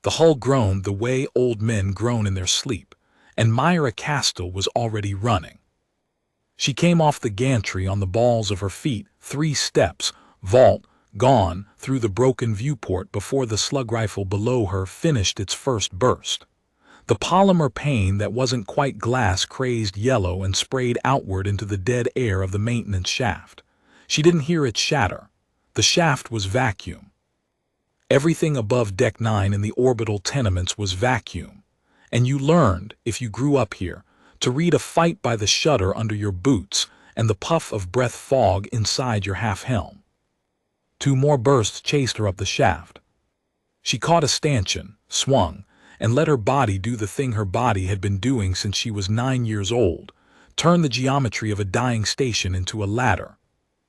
The hull groaned the way old men groan in their sleep, and Myra Castle was already running. She came off the gantry on the balls of her feet, 3 steps, vault, gone, through the broken viewport before the slug rifle below her finished its first burst. The polymer pane that wasn't quite glass crazed yellow and sprayed outward into the dead air of the maintenance shaft. She didn't hear it shatter. The shaft was vacuum. Everything above Deck 9 in the orbital tenements was vacuum. And you learned, if you grew up here, to read a fight by the shudder under your boots and the puff of breath fog inside your half-helm. 2 more bursts chased her up the shaft. She caught a stanchion, swung, and let her body do the thing her body had been doing since she was 9 years old, turn the geometry of a dying station into a ladder.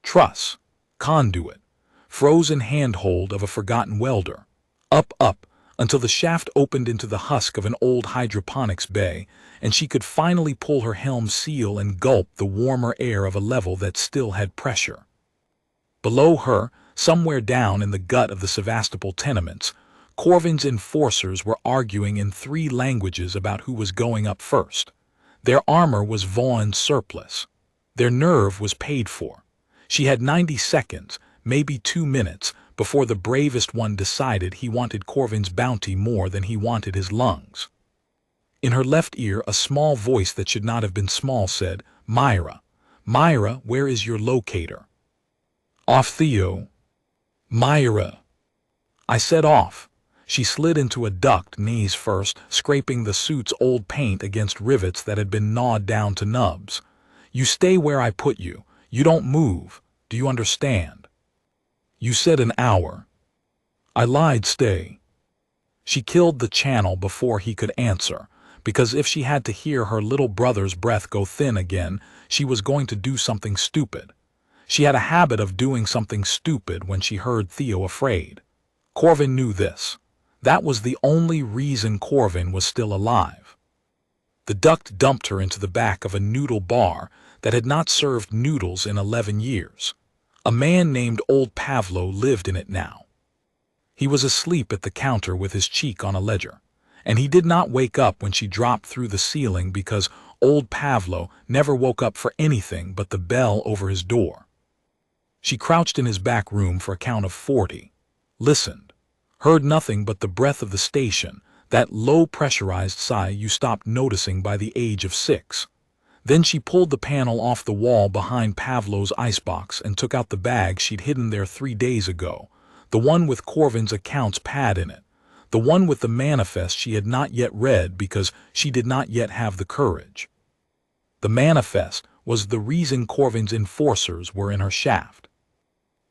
Truss, conduit, frozen handhold of a forgotten welder. Up, up, until the shaft opened into the husk of an old hydroponics bay, and she could finally pull her helm seal and gulp the warmer air of a level that still had pressure. Below her, somewhere down in the gut of the Sevastopol tenements, Corvin's enforcers were arguing in 3 languages about who was going up first. Their armor was Vaughan's surplus. Their nerve was paid for. She had 90 seconds, maybe 2 minutes, before the bravest one decided he wanted Corvin's bounty more than he wanted his lungs. In her left ear, a small voice that should not have been small said, "Myra, Myra, where is your locator?" "Off, Theo." "Myra." I said off. She slid into a duct, knees first, scraping the suit's old paint against rivets that had been gnawed down to nubs. "You stay where I put you. You don't move. Do you understand?" "You said an hour." I lied, stay. She killed the channel before he could answer, because if she had to hear her little brother's breath go thin again, she was going to do something stupid. She had a habit of doing something stupid when she heard Theo afraid. Corvin knew this. That was the only reason Corvin was still alive. The duct dumped her into the back of a noodle bar that had not served noodles in 11 years. A man named Old Pavlo lived in it now. He was asleep at the counter with his cheek on a ledger, and he did not wake up when she dropped through the ceiling because Old Pavlo never woke up for anything but the bell over his door. She crouched in his back room for a count of 40, listened, heard nothing but the breath of the station, that low pressurized sigh you stopped noticing by the age of 6. Then she pulled the panel off the wall behind Pavlo's icebox and took out the bag she'd hidden there 3 days ago, the one with Corvin's accounts pad in it, the one with the manifest she had not yet read because she did not yet have the courage. The manifest was the reason Corvin's enforcers were in her shaft.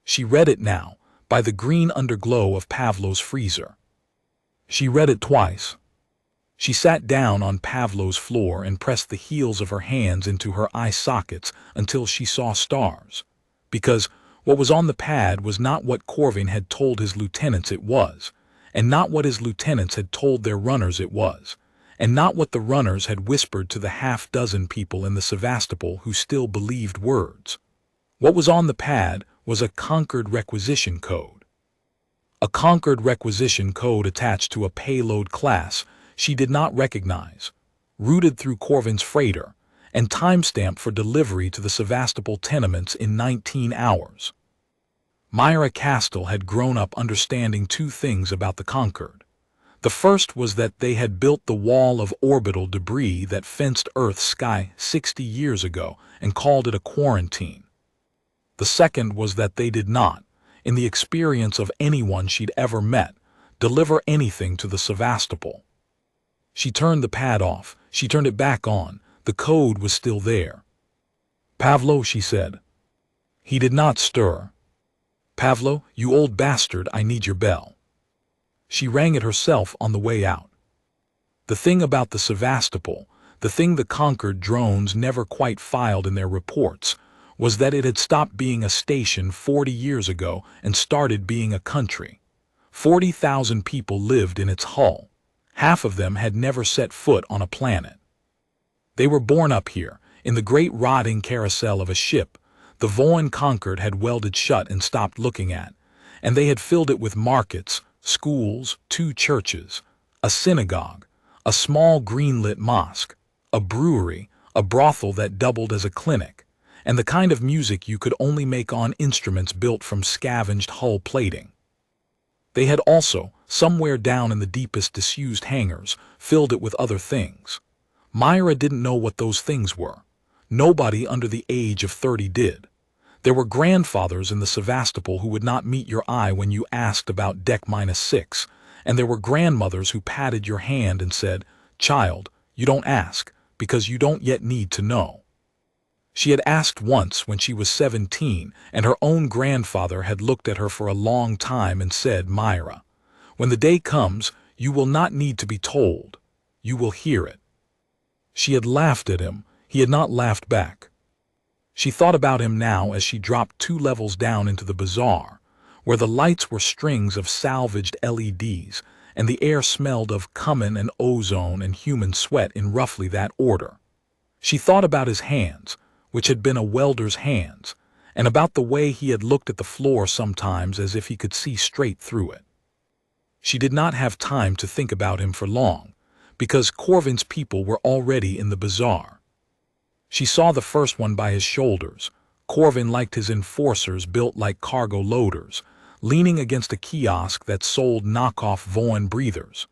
She read it now, by the green underglow of Pavlo's freezer. She read it twice. She sat down on Pavlo's floor and pressed the heels of her hands into her eye sockets until she saw stars. Because what was on the pad was not what Corvin had told his lieutenants it was, and not what his lieutenants had told their runners it was, and not what the runners had whispered to the half-dozen people in the Sevastopol who still believed words. What was on the pad was a Concord requisition code. A Concord requisition code attached to a payload class she did not recognize, routed through Corvin's freighter, and timestamped for delivery to the Sevastopol tenements in 19 hours. Myra Castle had grown up understanding 2 things about the Concord. The first was that they had built the wall of orbital debris that fenced Earth's sky 60 years ago and called it a quarantine. The second was that they did not, in the experience of anyone she'd ever met, deliver anything to the Sevastopol. She turned the pad off. She turned it back on. The code was still there. "Pavlo," she said. He did not stir. "Pavlo, you old bastard, I need your bell." She rang it herself on the way out. The thing about the Sevastopol, the thing the Concord drones never quite filed in their reports, was that it had stopped being a station 40 years ago and started being a country. 40,000 people lived in its hull. Half of them had never set foot on a planet. They were born up here, in the great rotting carousel of a ship the Vaughan Concord had welded shut and stopped looking at, and they had filled it with markets, schools, 2 churches, a synagogue, a small green-lit mosque, a brewery, a brothel that doubled as a clinic, and the kind of music you could only make on instruments built from scavenged hull plating. They had also, somewhere down in the deepest disused hangars, filled it with other things. Myra didn't know what those things were. Nobody under the age of 30 did. There were grandfathers in the Sevastopol who would not meet your eye when you asked about Deck -6, and there were grandmothers who patted your hand and said, "Child, you don't ask, because you don't yet need to know." She had asked once when she was 17, and her own grandfather had looked at her for a long time and said, "Myra, when the day comes, you will not need to be told. You will hear it." She had laughed at him. He had not laughed back. She thought about him now as she dropped 2 levels down into the bazaar, where the lights were strings of salvaged LEDs, and the air smelled of cumin and ozone and human sweat in roughly that order. She thought about his hands, which had been a welder's hands, and about the way he had looked at the floor sometimes as if he could see straight through it. She did not have time to think about him for long, because Corvin's people were already in the bazaar. She saw the first one by his shoulders. Corvin liked his enforcers built like cargo loaders, leaning against a kiosk that sold knockoff Vaughan breathers.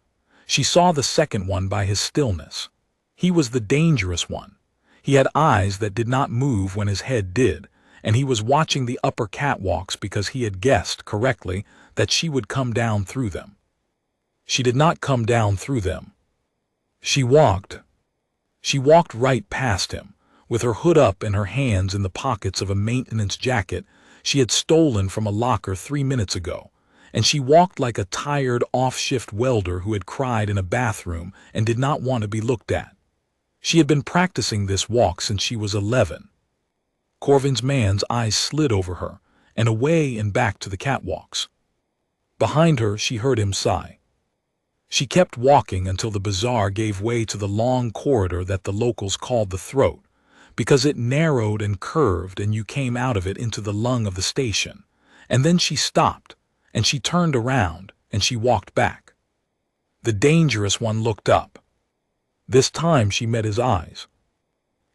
She saw the second one by his stillness. He was the dangerous one. He had eyes that did not move when his head did, and he was watching the upper catwalks because he had guessed correctly that she would come down through them. She did not come down through them. She walked right past him, with her hood up and her hands in the pockets of a maintenance jacket she had stolen from a locker 3 minutes ago, and she walked like a tired off-shift welder who had cried in a bathroom and did not want to be looked at. She had been practicing this walk since she was 11. Corvin's man's eyes slid over her, and away and back to the catwalks. Behind her, she heard him sigh. She kept walking until the bazaar gave way to the long corridor that the locals called the throat, because it narrowed and curved and you came out of it into the lung of the station. And then she stopped, and she turned around, and she walked back. The dangerous one looked up. This time she met his eyes.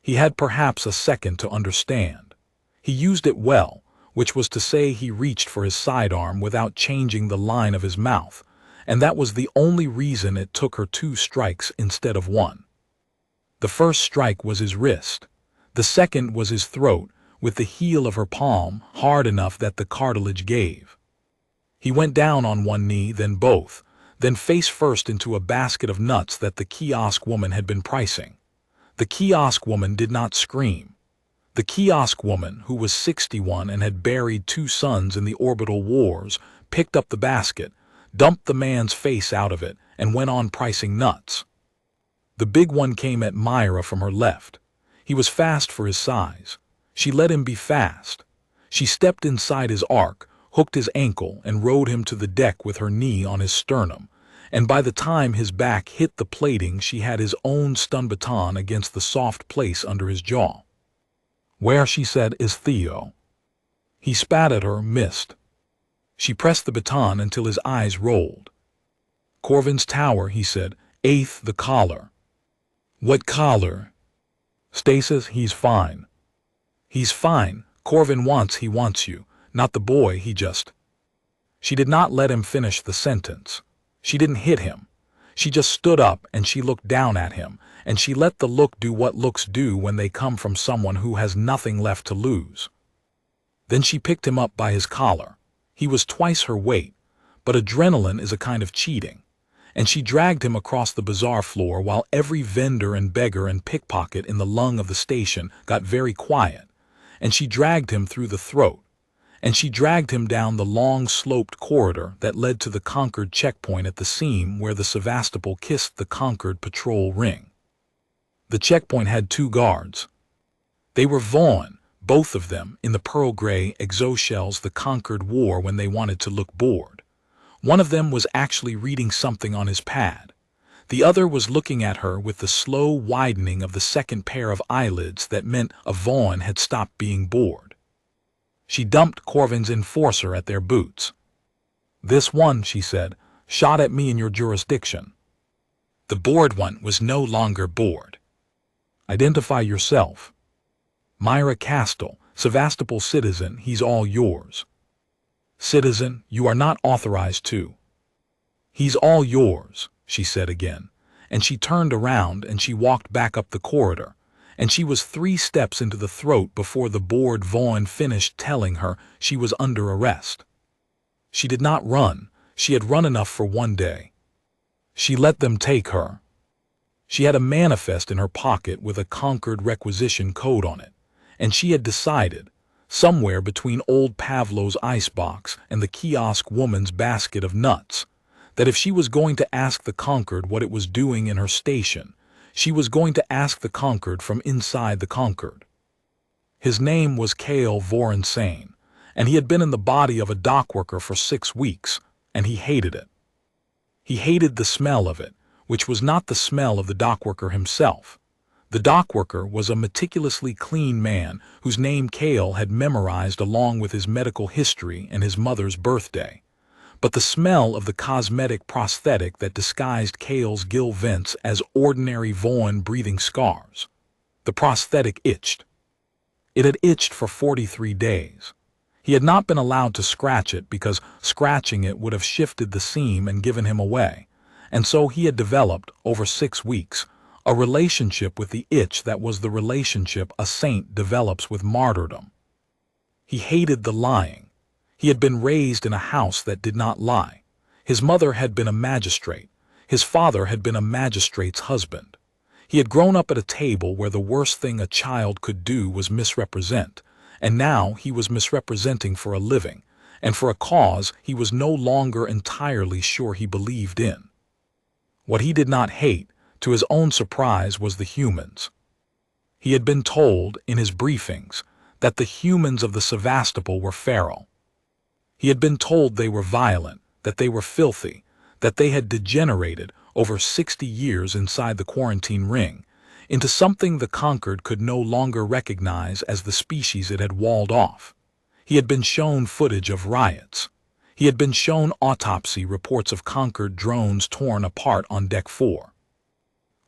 He had perhaps a second to understand. He used it well, which was to say he reached for his sidearm without changing the line of his mouth, and that was the only reason it took her 2 strikes instead of 1. The first strike was his wrist. The second was his throat, with the heel of her palm hard enough that the cartilage gave. He went down on one knee, then both, then face first into a basket of nuts that the kiosk woman had been pricing. The kiosk woman did not scream. The kiosk woman, who was 61 and had buried 2 sons in the orbital wars, picked up the basket, dumped the man's face out of it, and went on pricing nuts. The big one came at Myra from her left. He was fast for his size. She let him be fast. She stepped inside his arc, hooked his ankle, and rode him to the deck with her knee on his sternum, and by the time his back hit the plating she had his own stun baton against the soft place under his jaw. "Where," she said, "is Theo?" He spat at her, missed. She pressed the baton until his eyes rolled. "Corvin's tower," he said, "8th the collar." "What collar?" "Stasis, he's fine." "He's fine. Corvin he wants you, not the boy, he just—" She did not let him finish the sentence. She didn't hit him. She just stood up and she looked down at him, and she let the look do what looks do when they come from someone who has nothing left to lose. Then she picked him up by his collar. He was twice her weight, but adrenaline is a kind of cheating. And she dragged him across the bazaar floor while every vendor and beggar and pickpocket in the lung of the station got very quiet, and she dragged him through the throat, and she dragged him down the long sloped corridor that led to the Concord checkpoint at the seam where the Sevastopol kissed the Concord patrol ring. The checkpoint had 2 guards. They were Vaughan, both of them in the pearl gray exoshells the Concord wore when they wanted to look bored. One of them was actually reading something on his pad. The other was looking at her with the slow widening of the second pair of eyelids that meant a Vaughan had stopped being bored. She dumped Corvin's enforcer at their boots. "This one," she said, "shot at me in your jurisdiction." The bored one was no longer bored. Identify yourself. Myra Castle, Sevastopol citizen, he's all yours. Citizen, you are not authorized to. He's all yours, she said again, and she turned around and she walked back up the corridor, and she was 3 steps into the throat before the bored Vaughn finished telling her she was under arrest. She did not run, she had run enough for one day. She let them take her. She had a manifest in her pocket with a Concord requisition code on it, and she had decided, somewhere between old Pavlo's icebox and the kiosk woman's basket of nuts, that if she was going to ask the Concord what it was doing in her station, she was going to ask the Concord from inside the Concord. His name was Cale Vorinsane, and he had been in the body of a dockworker for 6 weeks, and he hated it. He hated the smell of it, which was not the smell of the dockworker himself. The dockworker was a meticulously clean man whose name Cale had memorized along with his medical history and his mother's birthday. But the smell of the cosmetic prosthetic that disguised Cale's gill vents as ordinary Vaughn breathing scars. The prosthetic itched. It had itched for 43 days. He had not been allowed to scratch it because scratching it would have shifted the seam and given him away, and so he had developed, over 6 weeks, a relationship with the itch that was the relationship a saint develops with martyrdom. He hated the lying. He had been raised in a house that did not lie. His mother had been a magistrate. His father had been a magistrate's husband. He had grown up at a table where the worst thing a child could do was misrepresent, and now he was misrepresenting for a living, and for a cause he was no longer entirely sure he believed in. What he did not hate, to his own surprise, was the humans. He had been told, in his briefings, that the humans of the Sevastopol were feral. He had been told they were violent, that they were filthy, that they had degenerated over 60 years inside the quarantine ring into something the Concord could no longer recognize as the species it had walled off. He had been shown footage of riots. He had been shown autopsy reports of Concord drones torn apart on Deck 4.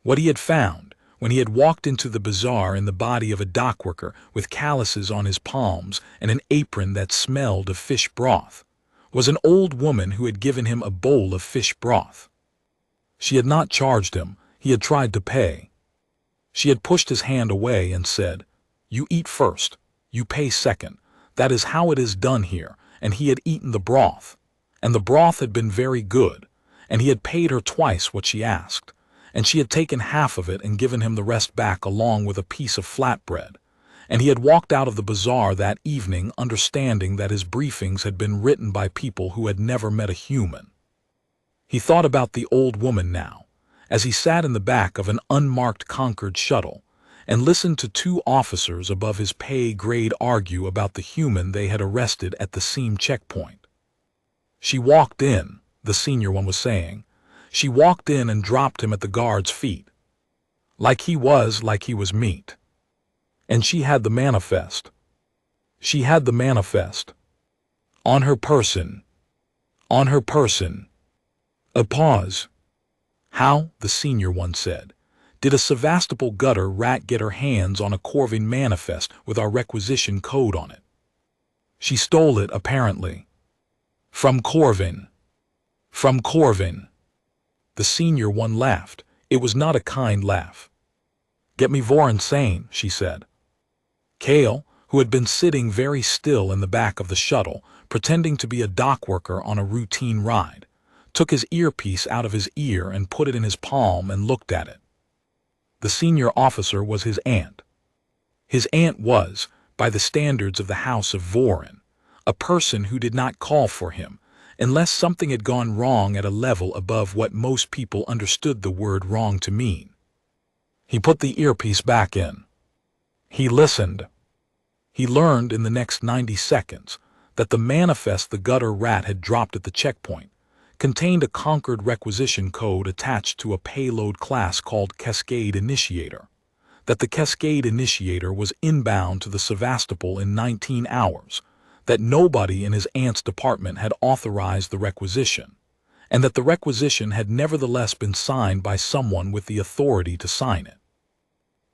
What he had found, when he had walked into the bazaar in the body of a dockworker with calluses on his palms and an apron that smelled of fish broth, was an old woman who had given him a bowl of fish broth. She had not charged him. He had tried to pay. She had pushed his hand away and said, "You eat first, you pay second. That is how it is done here," and he had eaten the broth. And the broth had been very good, and he had paid her twice what she asked, and she had taken half of it and given him the rest back along with a piece of flatbread, and he had walked out of the bazaar that evening understanding that his briefings had been written by people who had never met a human. He thought about the old woman now, as he sat in the back of an unmarked Concord shuttle and listened to 2 officers above his pay grade argue about the human they had arrested at the seam checkpoint. "She walked in," the senior one was saying. "She walked in and dropped him at the guard's feet. Like he was meat. And she had the manifest. She had the manifest. On her person. On her person." A pause. "How," the senior one said, "did a Sevastopol gutter rat get her hands on a Corvin manifest with our requisition code on it?" "She stole it, apparently." "From Corvin." "From Corvin." The senior one laughed. It was not a kind laugh. "Get me Vorinsane," she said. Cale, who had been sitting very still in the back of the shuttle, pretending to be a dock worker on a routine ride, took his earpiece out of his ear and put it in his palm and looked at it. The senior officer was his aunt. His aunt was, by the standards of the House of Vorin, a person who did not call for him unless something had gone wrong at a level above what most people understood the word wrong to mean. He put the earpiece back in. He listened. He learned in the next 90 seconds that the manifest the gutter rat had dropped at the checkpoint contained a Concord requisition code attached to a payload class called Cascade Initiator, that the Cascade Initiator was inbound to the Sevastopol in 19 hours, that nobody in his aunt's department had authorized the requisition, and that the requisition had nevertheless been signed by someone with the authority to sign it.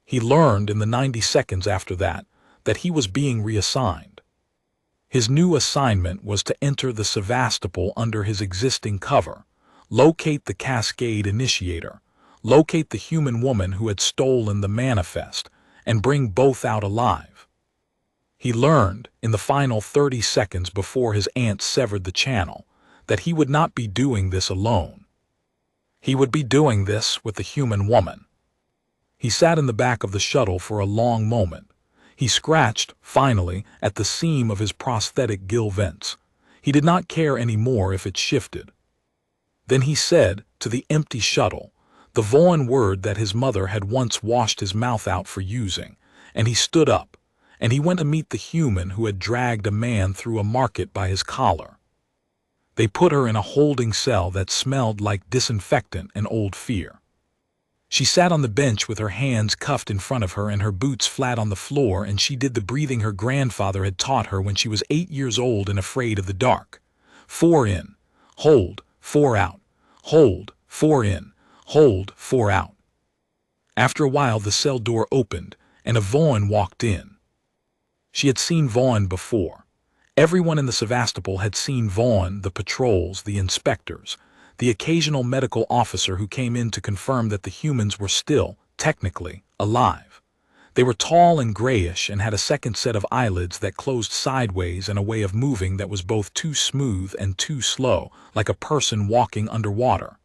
He learned in the 90 seconds after that he was being reassigned. His new assignment was to enter the Sevastopol under his existing cover, locate the Cascade Initiator, locate the human woman who had stolen the manifest, and bring both out alive. He learned, in the final 30 seconds before his aunt severed the channel, that he would not be doing this alone. He would be doing this with the human woman. He sat in the back of the shuttle for a long moment. He scratched, finally, at the seam of his prosthetic gill vents. He did not care any more if it shifted. Then he said, to the empty shuttle, the Vaughan word that his mother had once washed his mouth out for using, and he stood up, and he went to meet the human who had dragged a man through a market by his collar. They put her in a holding cell that smelled like disinfectant and old fear. She sat on the bench with her hands cuffed in front of her and her boots flat on the floor, and she did the breathing her grandfather had taught her when she was 8 years old and afraid of the dark. 4 in, hold, 4 out, hold, 4 in, hold, 4 out. After a while the cell door opened, and a Vaughan walked in. She had seen Vaughan before. Everyone in the Sevastopol had seen Vaughan, the patrols, the inspectors, the occasional medical officer who came in to confirm that the humans were still, technically, alive. They were tall and grayish and had a second set of eyelids that closed sideways and a way of moving that was both too smooth and too slow, like a person walking underwater.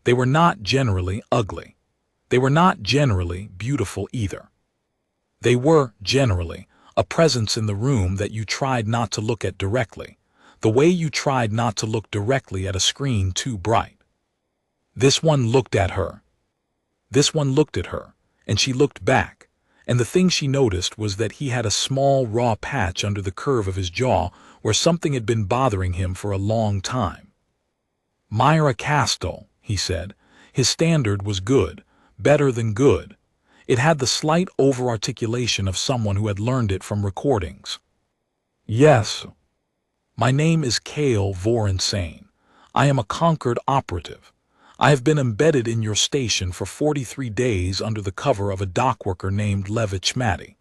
They were not generally ugly. They were not generally beautiful either. They were, generally, a presence in the room that you tried not to look at directly, the way you tried not to look directly at a screen too bright. This one looked at her. This one looked at her, and she looked back, and the thing she noticed was that he had a small raw patch under the curve of his jaw where something had been bothering him for a long time. Myra Castell, he said. His standard was good, better than good. It had the slight over-articulation of someone who had learned it from recordings. Yes. My name is Cale Vorinsane. I am a Concord operative. I have been embedded in your station for 43 days under the cover of a dockworker named Levitch Matty.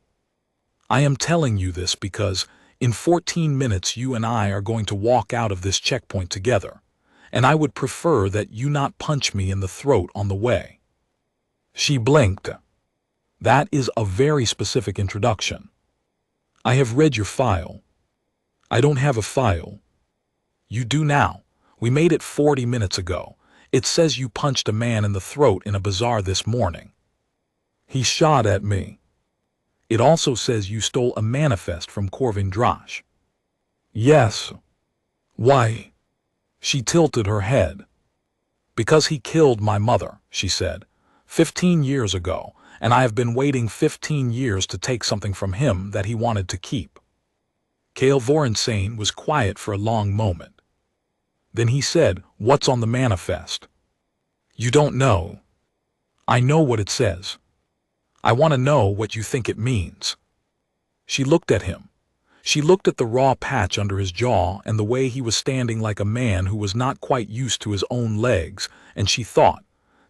I am telling you this because in 14 minutes you and I are going to walk out of this checkpoint together, and I would prefer that you not punch me in the throat on the way. She blinked. That is a very specific introduction. I have read your file. I don't have a file. You do now. We made it 40 minutes ago. It says you punched a man in the throat in a bazaar this morning. He shot at me. It also says you stole a manifest from Corvin Drosh. Yes. Why? She tilted her head. Because he killed my mother, she said, 15 years ago, and I have been waiting 15 years to take something from him that he wanted to keep. Cale Vorinsane was quiet for a long moment. Then he said, "What's on the manifest?" You don't know. I know what it says. I want to know what you think it means. She looked at him. She looked at the raw patch under his jaw and the way he was standing like a man who was not quite used to his own legs, and she thought,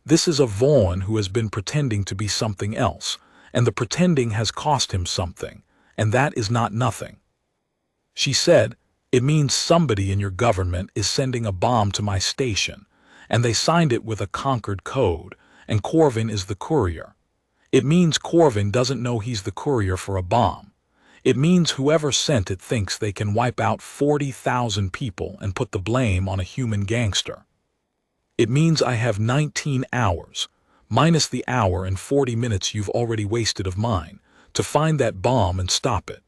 this is a Vaughan who has been pretending to be something else, and the pretending has cost him something, and that is not nothing. She said, it means somebody in your government is sending a bomb to my station, and they signed it with a Concord code, and Corvin is the courier. It means Corvin doesn't know he's the courier for a bomb. It means whoever sent it thinks they can wipe out 40,000 people and put the blame on a human gangster. It means I have 19 hours, minus the hour and 40 minutes you've already wasted of mine, to find that bomb and stop it.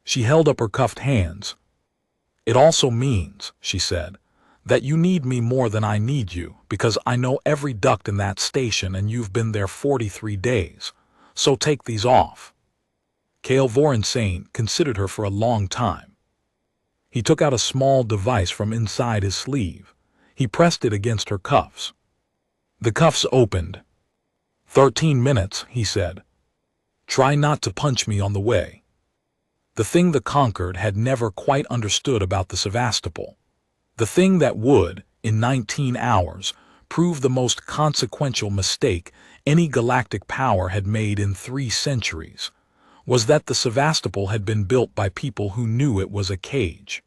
She held up her cuffed hands. It also means, she said, that you need me more than I need you, because I know every duct in that station and you've been there 43 days. So take these off. Cale Vorinsane considered her for a long time. He took out a small device from inside his sleeve. He pressed it against her cuffs. The cuffs opened. 13 minutes, he said. Try not to punch me on the way. The thing the Concord had never quite understood about the Sevastopol. The thing that would, in 19 hours, proved the most consequential mistake any galactic power had made in 3 centuries, was that the Sevastopol had been built by people who knew it was a cage.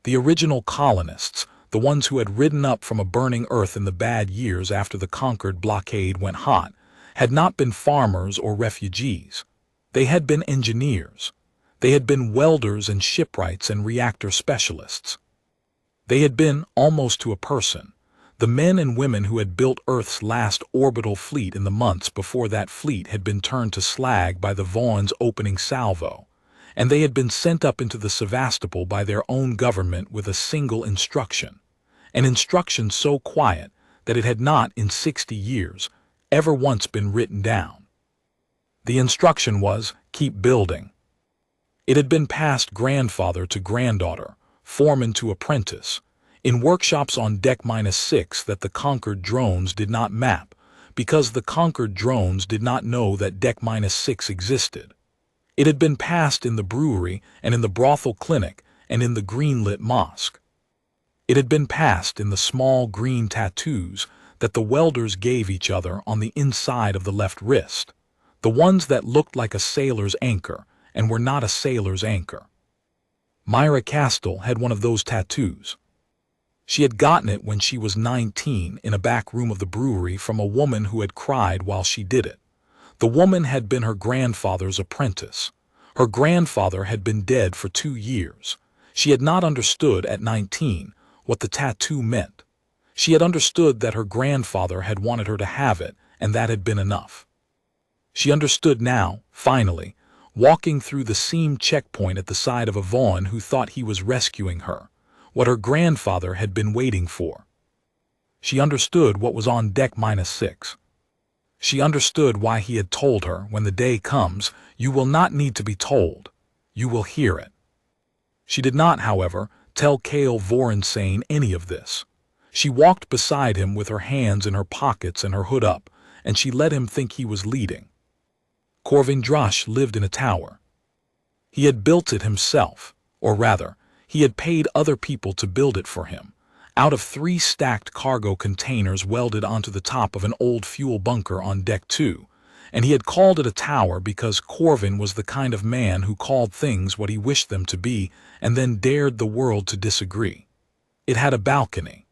The original colonists, the ones who had ridden up from a burning Earth in the bad years after the Concord blockade went hot, had not been farmers or refugees. They had been engineers. They had been welders and shipwrights and reactor specialists. They had been, almost to a person, the men and women who had built Earth's last orbital fleet in the months before that fleet had been turned to slag by the Vaughan's opening salvo, and they had been sent up into the Sevastopol by their own government with a single instruction, an instruction so quiet that it had not, in 60 years, ever once been written down. The instruction was, keep building. It had been passed grandfather to granddaughter, foreman to apprentice, in workshops on Deck -6 that the Concord drones did not map, because the Concord drones did not know that Deck -6 existed. It had been passed in the brewery and in the brothel clinic and in the green-lit mosque. It had been passed in the small green tattoos that the welders gave each other on the inside of the left wrist, the ones that looked like a sailor's anchor and were not a sailor's anchor. Myra Castell had one of those tattoos. She had gotten it when she was 19 in a back room of the brewery from a woman who had cried while she did it. The woman had been her grandfather's apprentice. Her grandfather had been dead for 2 years. She had not understood at 19 what the tattoo meant. She had understood that her grandfather had wanted her to have it, and that had been enough. She understood now, finally, walking through the seam checkpoint at the side of a Vaughan who thought he was rescuing her, what her grandfather had been waiting for. She understood what was on Deck -6. She understood why he had told her, when the day comes, you will not need to be told, you will hear it. She did not, however, tell Cale Vorensane any of this. She walked beside him with her hands in her pockets and her hood up, and she let him think he was leading. Corvin Drash lived in a tower. He had built it himself, or rather, he had paid other people to build it for him, out of 3 stacked cargo containers welded onto the top of an old fuel bunker on Deck 2, and he had called it a tower because Corvin was the kind of man who called things what he wished them to be and then dared the world to disagree. It had a balcony.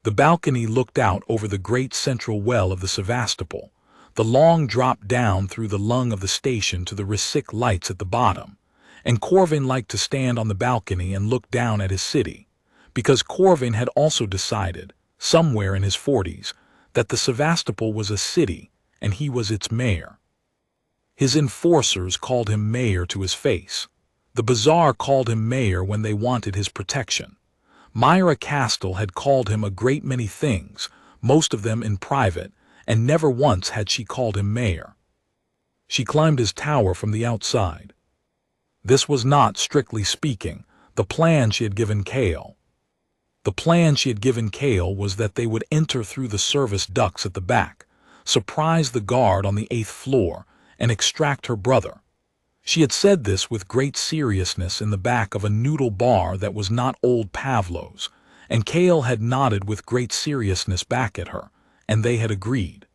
The balcony looked out over the great central well of the Sevastopol, the long drop down through the lung of the station to the Risic lights at the bottom, and Corvin liked to stand on the balcony and look down at his city, because Corvin had also decided, somewhere in his 40s, that the Sevastopol was a city and he was its mayor. His enforcers called him mayor to his face. The bazaar called him mayor when they wanted his protection. Myra Castell had called him a great many things, most of them in private, and never once had she called him mayor. She climbed his tower from the outside. This was not, strictly speaking, the plan she had given Cale. The plan she had given Cale was that they would enter through the service ducts at the back, surprise the guard on the 8th floor, and extract her brother. She had said this with great seriousness in the back of a noodle bar that was not old Pavlo's, and Cale had nodded with great seriousness back at her, and they had agreed.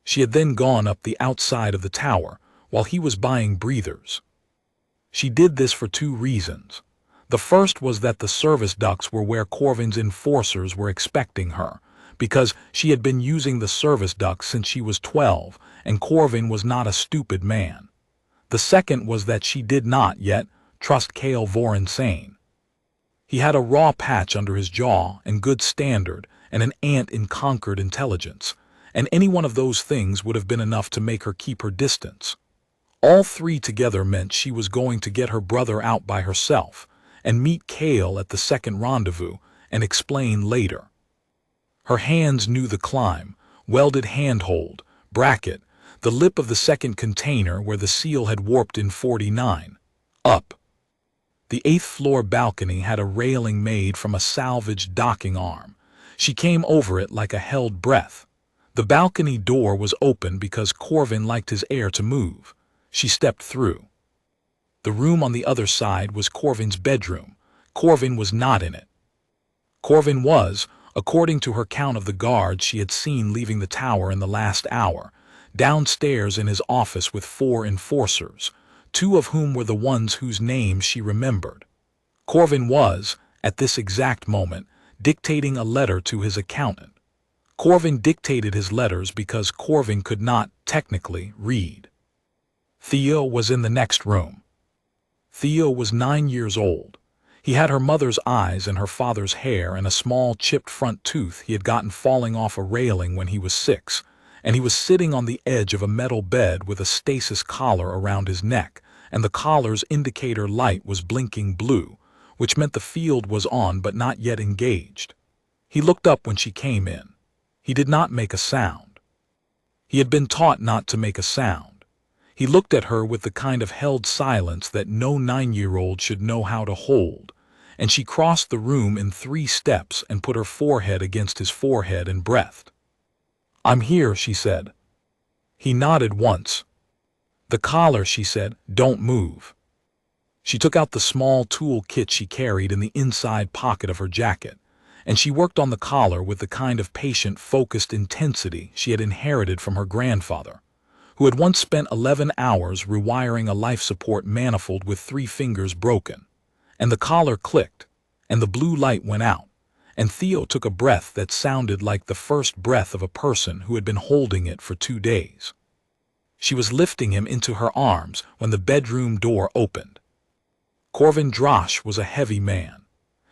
She had then gone up the outside of the tower while he was buying breathers. She did this for 2 reasons. The first was that the service ducts were where Corvin's enforcers were expecting her, because she had been using the service ducts since she was 12, and Corvin was not a stupid man. The second was that she did not yet trust Cale Vorensane. He had a raw patch under his jaw and good standard and an ant in Concord intelligence, and any one of those things would have been enough to make her keep her distance. All 3 together meant she was going to get her brother out by herself and meet Cale at the second rendezvous and explain later. Her hands knew the climb, welded handhold, bracket, the lip of the second container where the seal had warped in 49. Up. The 8th floor balcony had a railing made from a salvaged docking arm. She came over it like a held breath. The balcony door was open because Corvin liked his air to move. She stepped through. The room on the other side was Corvin's bedroom. Corvin was not in it. Corvin was, according to her count of the guards she had seen leaving the tower in the last hour, downstairs in his office with 4 enforcers, 2 of whom were the ones whose names she remembered. Corvin was, at this exact moment, dictating a letter to his accountant. Corvin dictated his letters because Corvin could not, technically, read. Theo was in the next room. Theo was 9 years old. He had her mother's eyes and her father's hair and a small chipped front tooth he had gotten falling off a railing when he was 6, and he was sitting on the edge of a metal bed with a stasis collar around his neck, and the collar's indicator light was blinking blue, which meant the field was on but not yet engaged. He looked up when she came in. He did not make a sound. He had been taught not to make a sound. He looked at her with the kind of held silence that no 9-year-old should know how to hold, and she crossed the room in 3 steps and put her forehead against his forehead and breathed. "I'm here," she said. He nodded once. "The collar," she said. "Don't move." She took out the small tool kit she carried in the inside pocket of her jacket, and she worked on the collar with the kind of patient, focused intensity she had inherited from her grandfather, who had once spent 11 hours rewiring a life support manifold with 3 fingers broken. And the collar clicked, and the blue light went out, and Theo took a breath that sounded like the first breath of a person who had been holding it for 2 days. She was lifting him into her arms when the bedroom door opened. Corvin Drosh was a heavy man.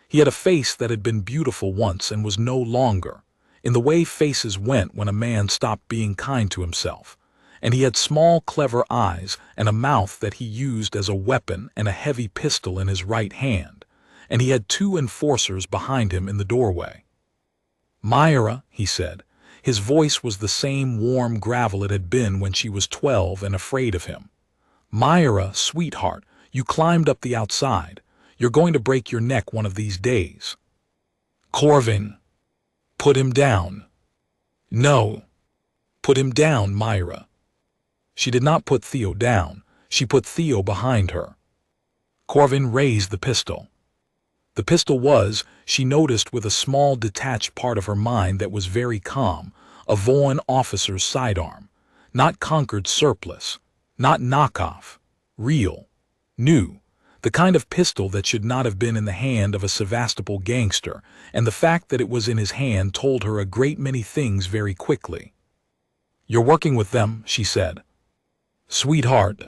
He had a face that had been beautiful once and was no longer, in the way faces went when a man stopped being kind to himself, and he had small, clever eyes and a mouth that he used as a weapon and a heavy pistol in his right hand, and he had 2 enforcers behind him in the doorway. "Myra," he said. His voice was the same warm gravel it had been when she was 12 and afraid of him. "Myra, sweetheart, you climbed up the outside. You're going to break your neck one of these days." "Corvin." "Put him down." "No." "Put him down, Myra." She did not put Theo down. She put Theo behind her. Corvin raised the pistol. The pistol was, she noticed with a small detached part of her mind that was very calm, a Vaughan officer's sidearm. Not conquered surplus. Not knockoff. Real. New. The kind of pistol that should not have been in the hand of a Sevastopol gangster, and the fact that it was in his hand told her a great many things very quickly. "You're working with them," she said. "Sweetheart.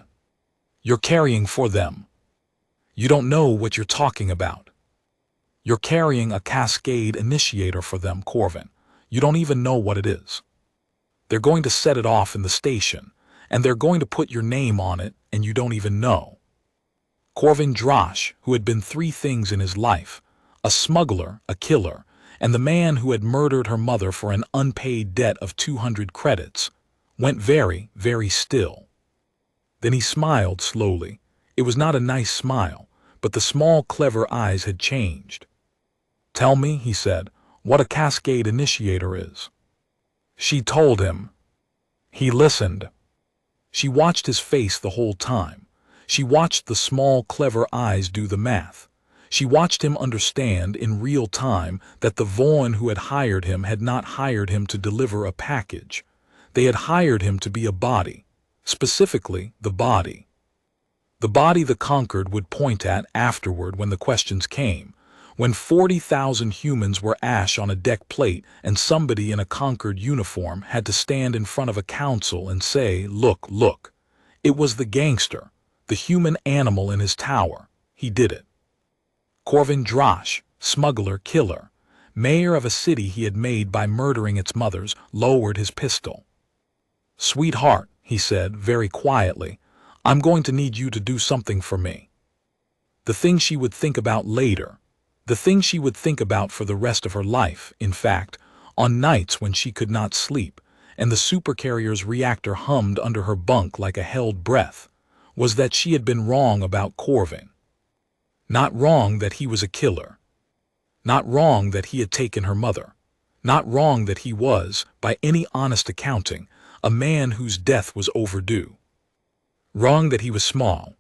You're carrying for them. You don't know what you're talking about. You're carrying a cascade initiator for them, Corvin. You don't even know what it is. They're going to set it off in the station, and they're going to put your name on it, and you don't even know." Corvin Drosh, who had been 3 things in his life, a smuggler, a killer, and the man who had murdered her mother for an unpaid debt of 200 credits, went very, very still. Then he smiled slowly. It was not a nice smile, but the small, clever eyes had changed. "Tell me," he said, "what a cascade initiator is." She told him. He listened. She watched his face the whole time. She watched the small, clever eyes do the math. She watched him understand in real time that the Vaughan who had hired him had not hired him to deliver a package. They had hired him to be a body, specifically the body. The body the conquered would point at afterward when the questions came, when 40,000 humans were ash on a deck plate and somebody in a conquered uniform had to stand in front of a council and say, "Look, look." It was the gangster, the human animal in his tower. He did it. Corvin Drosh, smuggler, killer, mayor of a city he had made by murdering its mothers, lowered his pistol. "Sweetheart," he said very quietly, "I'm going to need you to do something for me." The thing she would think about later. The thing she would think about for the rest of her life, in fact, on nights when she could not sleep, and the Supercarrier's reactor hummed under her bunk like a held breath, was that she had been wrong about Corvin. Not wrong that he was a killer. Not wrong that he had taken her mother. Not wrong that he was, by any honest accounting, a man whose death was overdue. Wrong that he was small.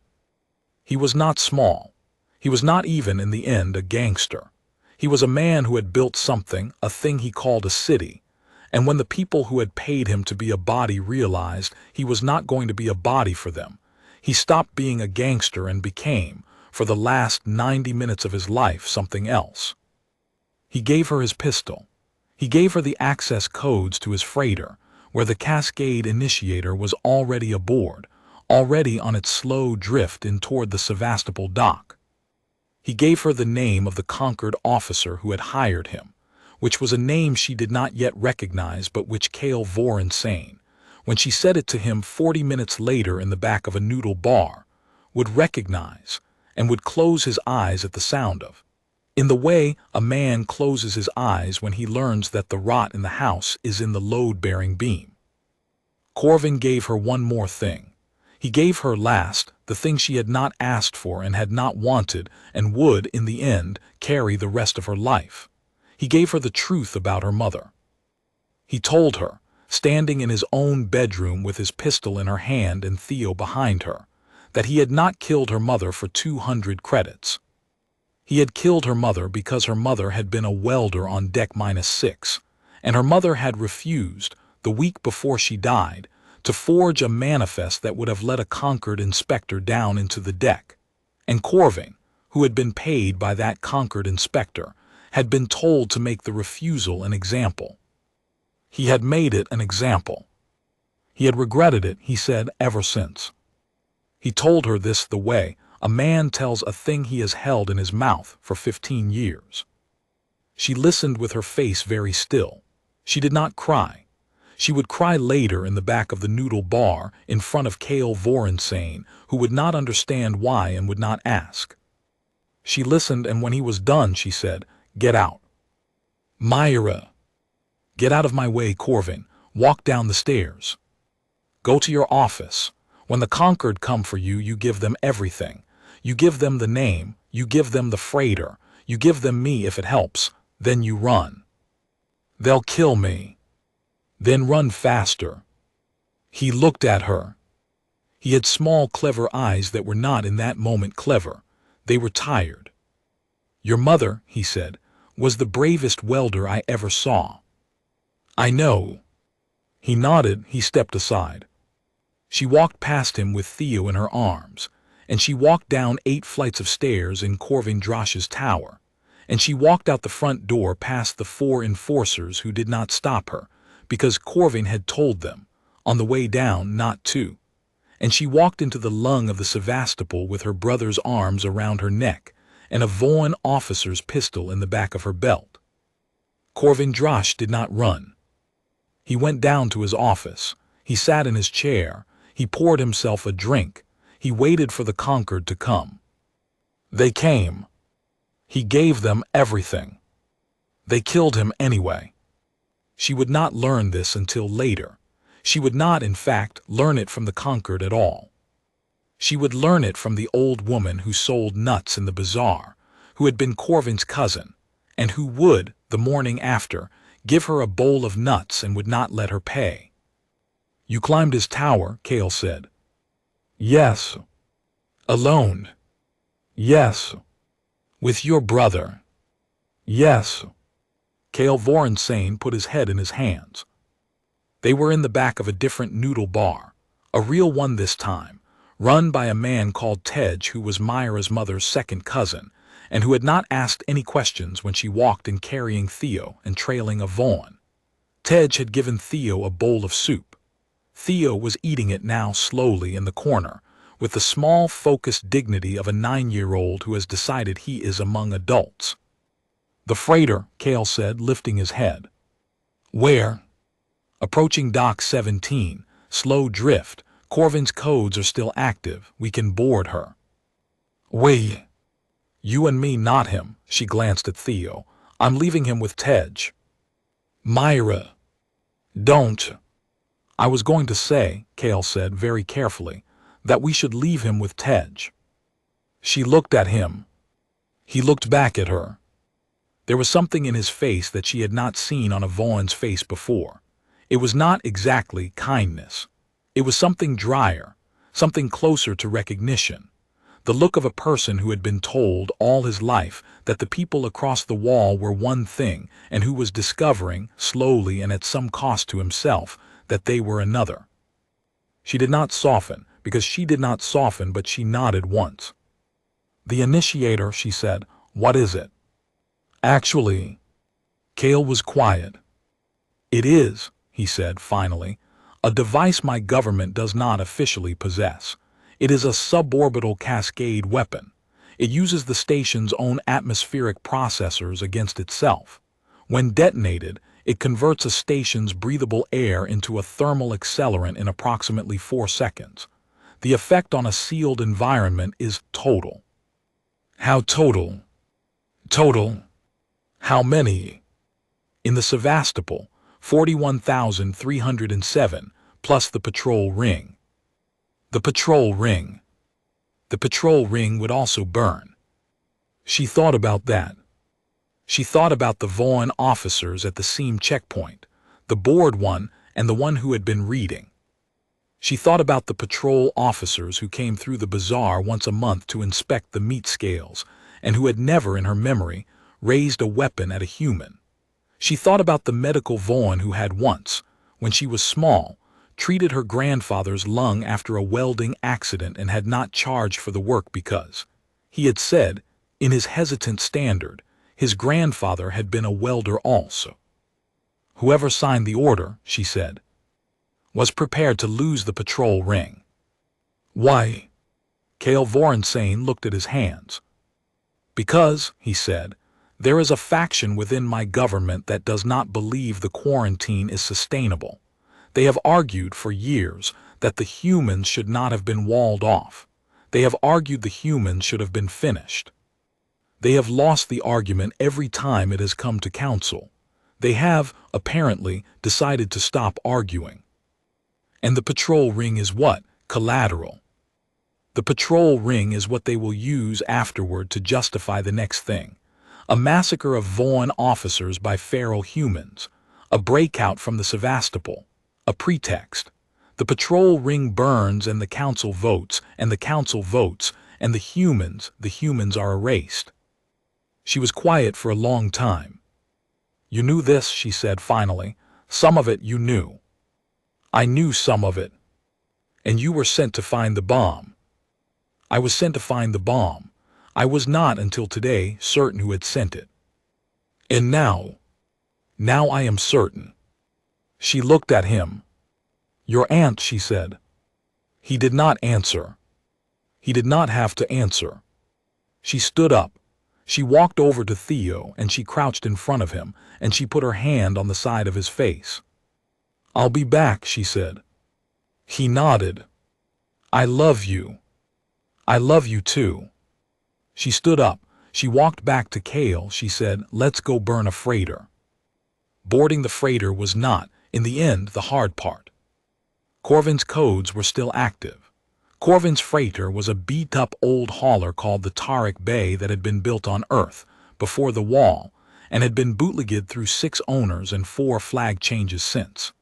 He was not small. He was not even, in the end, a gangster. He was a man who had built something, a thing he called a city, and when the people who had paid him to be a body realized he was not going to be a body for them, he stopped being a gangster and became, for the last 90 minutes of his life, something else. He gave her his pistol. He gave her the access codes to his freighter, where the Cascade Initiator was already aboard, already on its slow drift in toward the Sevastopol dock. He gave her the name of the conquered officer who had hired him, which was a name she did not yet recognize but which Cale Vorinsane, when she said it to him 40 minutes later in the back of a noodle bar, would recognize and would close his eyes at the sound of, in the way a man closes his eyes when he learns that the rot in the house is in the load-bearing beam. Corvin gave her one more thing. He gave her last, the thing she had not asked for and had not wanted and would, in the end, carry the rest of her life. He gave her the truth about her mother. He told her, standing in his own bedroom with his pistol in her hand and Theo behind her, that he had not killed her mother for 200 credits. He had killed her mother because her mother had been a welder on deck -6, and her mother had refused, the week before she died, to forge a manifest that would have let a conquered inspector down into the deck. And Corvin, who had been paid by that conquered inspector, had been told to make the refusal an example. He had made it an example. He had regretted it, he said, ever since. He told her this the way a man tells a thing he has held in his mouth for 15 years. She listened with her face very still. She did not cry. She would cry later in the back of the noodle bar in front of Cale Vorinsane, who would not understand why and would not ask. She listened, and when he was done, she said, "Get out." "Myra." "Get out of my way, Corvin. Walk down the stairs. Go to your office. When the conquered come for you, you give them everything. You give them the name, you give them the freighter, you give them me if it helps, then you run. They'll kill me. Then run faster." He looked at her. He had small, clever eyes that were not in that moment clever. They were tired. "Your mother," he said, "was the bravest welder I ever saw." "I know." He nodded. He stepped aside. She walked past him with Theo in her arms, and she walked down 8 flights of stairs in Corvin Drosh's tower, and she walked out the front door past the 4 enforcers who did not stop her, because Corvin had told them, on the way down, not to, and she walked into the lung of the Sevastopol with her brother's arms around her neck and a Vaughan officer's pistol in the back of her belt. Corvin Drosh did not run. He went down to his office. He sat in his chair. He poured himself a drink. He waited for the conquered to come. They came. He gave them everything. They killed him anyway. She would not learn this until later. She would not, in fact, learn it from the conquered at all. She would learn it from the old woman who sold nuts in the bazaar, who had been Corvin's cousin, and who would, the morning after, give her a bowl of nuts and would not let her pay. "You climbed his tower," Cale said. "Yes." "Alone?" "Yes." "With your brother?" "Yes." Cale Vorinsane put his head in his hands. They were in the back of a different noodle bar, a real one this time, run by a man called Tej, who was Myra's mother's second cousin, and who had not asked any questions when she walked in carrying Theo and trailing a Vaughan. Tej had given Theo a bowl of soup. Theo was eating it now slowly in the corner, with the small, focused dignity of a 9-year-old who has decided he is among adults. "The freighter," Cale said, lifting his head. "Where?" "Approaching Dock 17, slow drift. Corvin's codes are still active. We can board her." "We?" "You and me, not him." She glanced at Theo. "I'm leaving him with Tej." "Myra." "Don't." "I was going to say," Cale said very carefully, "that we should leave him with Tej." She looked at him. He looked back at her. There was something in his face that she had not seen on a Vaughan's face before. It was not exactly kindness. It was something drier, something closer to recognition. the look of a person who had been told all his life that the people across the wall were one thing and who was discovering, slowly and at some cost to himself, that they were another. She did not soften, because she did not soften, but she nodded once. "The initiator," she said. "What is it?" "Actually..." Cale was quiet. "It is," he said finally, "a device my government does not officially possess. It is a suborbital cascade weapon. It uses the station's own atmospheric processors against itself. When detonated, it converts a station's breathable air into a thermal accelerant in approximately 4 seconds. The effect on a sealed environment is total." "How total?" "Total? How many?" "In the Sevastopol, 41,307, plus the patrol ring." "The patrol ring?" "The patrol ring would also burn." She thought about that. She thought about the Vaughn officers at the Seam checkpoint, the bored one and the one who had been reading. She thought about the patrol officers who came through the bazaar once a month to inspect the meat scales, and who had never, in her memory, raised a weapon at a human. She thought about the medical Vaughn who had once, when she was small, treated her grandfather's lung after a welding accident and had not charged for the work because, he had said, in his hesitant standard, his grandfather had been a welder also. Whoever signed the order, she said, was prepared to lose the patrol ring. "Why?" Cale Vorensane looked at his hands. "Because," he said, "there is a faction within my government that does not believe the quarantine is sustainable. They have argued for years that the humans should not have been walled off. They have argued the humans should have been finished. They have lost the argument every time it has come to council. They have, apparently, decided to stop arguing. And the patrol ring is what? Collateral. The patrol ring is what they will use afterward to justify the next thing. A massacre of Vaughn officers by feral humans. A breakout from the Sevastopol. A pretext. The patrol ring burns and the council votes, and the council votes, and the humans are erased." She was quiet for a long time. "You knew this," she said finally. "Some of it you knew." "I knew some of it." "And you were sent to find the bomb." "I was sent to find the bomb. I was not until today certain who had sent it." "And now?" "Now I am certain." She looked at him. "Your aunt," she said. He did not answer. He did not have to answer. She stood up. She walked over to Theo and she crouched in front of him and she put her hand on the side of his face. "I'll be back," she said. He nodded. "I love you." "I love you too." She stood up. She walked back to Cale. She said, "Let's go burn a freighter." Boarding the freighter was not, in the end, the hard part. Corvin's codes were still active. Corvin's freighter was a beat-up old hauler called the Tariq Bey that had been built on Earth, before the wall, and had been bootlegged through 6 owners and 4 flag changes since.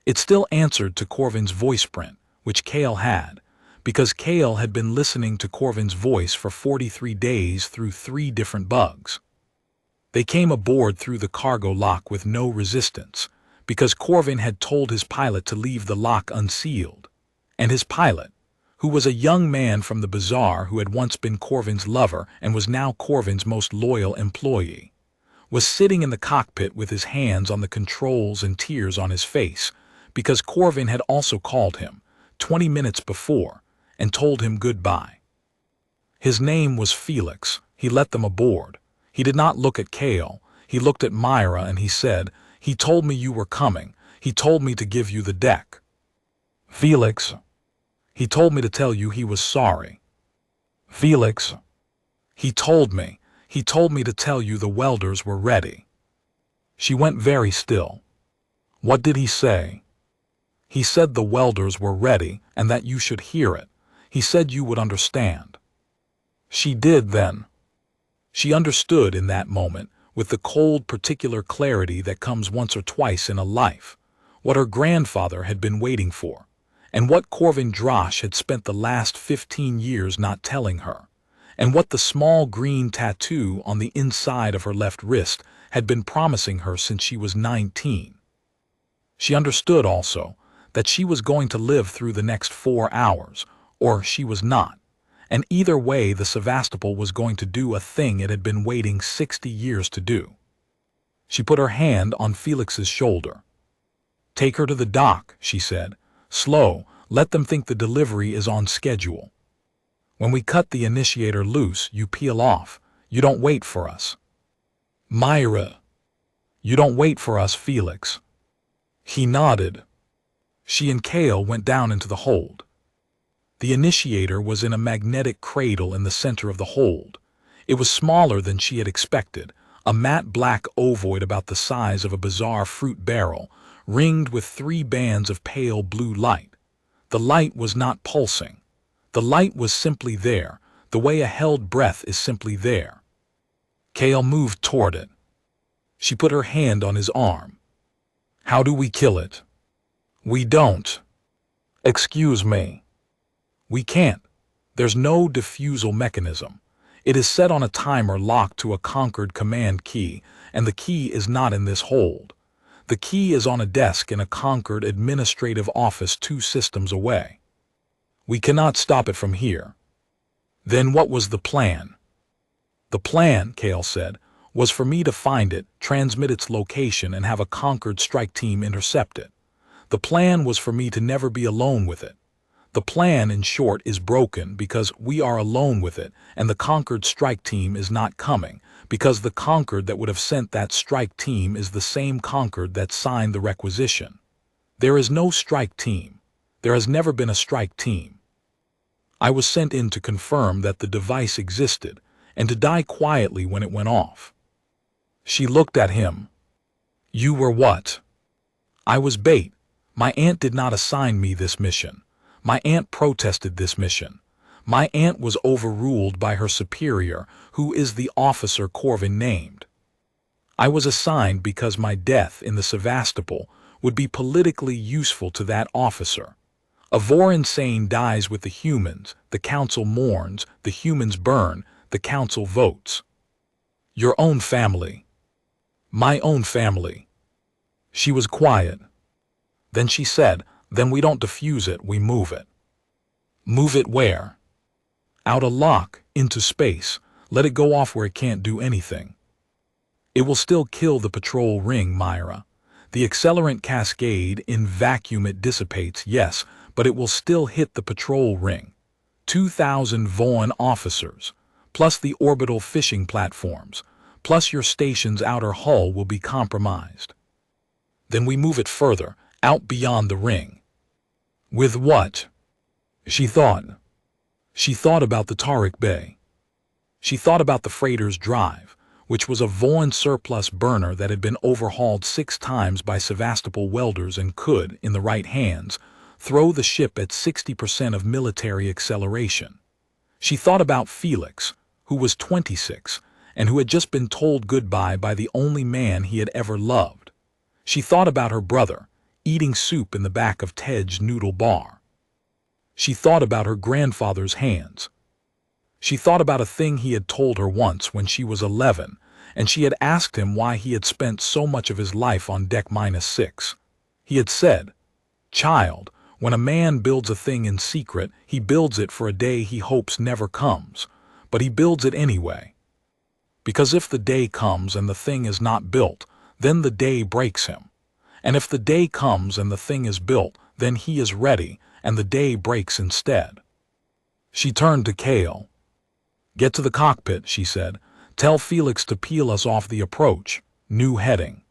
It still answered to Corvin's voice print, which Cale had, because Cale had been listening to Corvin's voice for 43 days through 3 different bugs. They came aboard through the cargo lock with no resistance, because Corvin had told his pilot to leave the lock unsealed, and his pilot, who was a young man from the bazaar who had once been Corvin's lover and was now Corvin's most loyal employee, was sitting in the cockpit with his hands on the controls and tears on his face, because Corvin had also called him, 20 minutes before, and told him goodbye. His name was Felix. He let them aboard. He did not look at Cale. He looked at Myra and he said, "He told me you were coming. He told me to give you the deck." "Felix." "He told me to tell you he was sorry." "Felix." He told me to tell you the welders were ready." She went very still. "What did he say?" "He said the welders were ready and that you should hear it. He said you would understand." She did then. She understood in that moment, with the cold particular clarity that comes once or twice in a life, what her grandfather had been waiting for, and what Corvin Drosh had spent the last 15 years not telling her, and what the small green tattoo on the inside of her left wrist had been promising her since she was 19. She understood also that she was going to live through the next 4 hours, or she was not, and either way the Sevastopol was going to do a thing it had been waiting 60 years to do. She put her hand on Felix's shoulder. "Take her to the dock," she said. "Slow, let them think the delivery is on schedule. When we cut the initiator loose, you peel off. You don't wait for us." "Myra." "You don't wait for us, Felix." He nodded. She and Cale went down into the hold. The initiator was in a magnetic cradle in the center of the hold. It was smaller than she had expected, a matte black ovoid about the size of a bizarre fruit barrel, ringed with 3 bands of pale blue light. The light was not pulsing. The light was simply there, the way a held breath is simply there. Cale moved toward it. She put her hand on his arm. "How do we kill it?" "We don't." "Excuse me." "We can't. There's no diffusal mechanism. It is set on a timer locked to a Concord command key, and the key is not in this hold. The key is on a desk in a Concord administrative office 2 systems away. We cannot stop it from here." "Then what was the plan?" "The plan," Cale said, "was for me to find it, transmit its location, and have a Concord strike team intercept it. The plan was for me to never be alone with it. The plan, in short, is broken because we are alone with it, and the Concord strike team is not coming, because the Concord that would have sent that strike team is the same Concord that signed the requisition. There is no strike team. There has never been a strike team. I was sent in to confirm that the device existed, and to die quietly when it went off." She looked at him. "You were what?" "I was bait. My aunt did not assign me this mission. My aunt protested this mission. My aunt was overruled by her superior, who is the officer Corvin named. I was assigned because my death in the Sevastopol would be politically useful to that officer. A Vorinsane dies with the humans, the council mourns, the humans burn, the council votes." "Your own family." "My own family." She was quiet. Then she said, "Then we don't defuse it, we move it." "Move it where?" "Out a lock, into space. Let it go off where it can't do anything." "It will still kill the patrol ring, Myra. The accelerant cascade, in vacuum it dissipates, yes, but it will still hit the patrol ring. 2,000 Voan officers, plus the orbital fishing platforms, plus your station's outer hull will be compromised." "Then we move it further, out beyond the ring." "With what?" She thought. She thought about the Tariq Bay. She thought about the freighter's drive, which was a Voan surplus burner that had been overhauled 6 times by Sevastopol welders and could, in the right hands, throw the ship at 60% of military acceleration. She thought about Felix, who was 26, and who had just been told goodbye by the only man he had ever loved. She thought about her brother, eating soup in the back of Ted's noodle bar. She thought about her grandfather's hands. She thought about a thing he had told her once when she was 11, and she had asked him why he had spent so much of his life on deck -6. He had said, "Child, when a man builds a thing in secret, he builds it for a day he hopes never comes, but he builds it anyway. Because if the day comes and the thing is not built, then the day breaks him. And if the day comes and the thing is built, then he is ready, and the day breaks instead." She turned to Cale. "Get to the cockpit," she said. "Tell Felix to peel us off the approach. New heading."